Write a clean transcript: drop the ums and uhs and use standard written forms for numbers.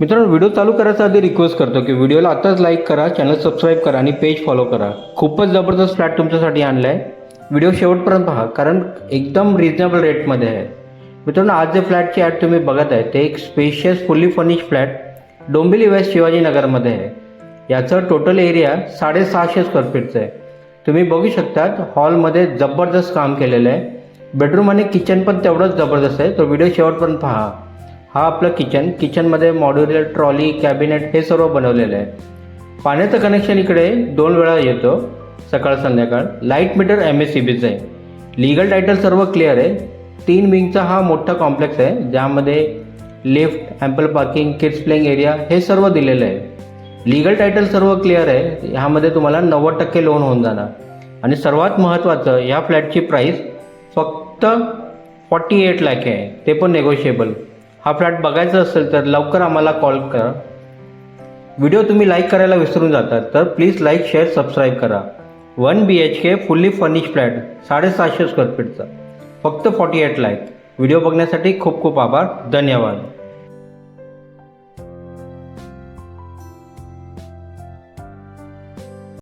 मित्रांनो, व्हिडिओ चालू करायच्या आधी रिक्वेस्ट करतो की व्हिडिओला आताच लाईक करा, चॅनल सबस्क्राईब करा आणि पेज फॉलो करा. खूपच जबरदस्त फ्लॅट तुमच्यासाठी आणला आहे. व्हिडिओ शेवटपर्यंत पहा, कारण एकदम रिजनेबल रेटमध्ये आहे. मित्रांनो, आज जे फ्लॅटची ॲड तुम्ही बघत आहे ते एक spacious fully furnish flat Dombivli west शिवाजीनगरमध्ये आहे. याचं टोटल एरिया 650 स्क्वेअर फीटचं आहे. तुम्ही बघू शकतात, हॉलमध्ये जबरदस्त काम केलेलं आहे. बेडरूम आणि किचन पण तेवढंच जबरदस्त आहे. तो व्हिडिओ शेवटपर्यंत पहा. हा आपलं किचनमध्ये मॉड्युलर ट्रॉली कॅबिनेट हे सर्व बनवलेलं आहे. पाण्याचं कनेक्शन इकडे 2 वेळा येतो, सकाळ संध्याकाळ. लाईट मीटर MSEBीचं आहे. लीगल टायटल सर्व क्लिअर आहे. 3 विंगचा हा मोठा कॉम्प्लेक्स आहे, ज्यामध्ये lift, ample parking, kids playing area हे सर्व दिलेलं आहे. लीगल टायटल सर्व क्लिअर आहे. ह्यामध्ये तुम्हाला 90% लोन होऊन जाणार. आणि सर्वात महत्त्वाचं, या फ्लॅटची प्राईस फक्त 48 लाख आहे, ते पण नेगोशिएबल. हा फ्लॅट बघायचा असेल तर लवकर आम्हाला कॉल करा. व्हिडिओ तुम्ही लाईक करायला विसरून जातात तर प्लीज लाईक, शेअर, सबस्क्राईब करा. 1 BHK fully furnish flat 750 square फीटचा फक्त 48 लाख. व्हिडिओ बघण्यासाठी खूप खूप आभार. धन्यवाद.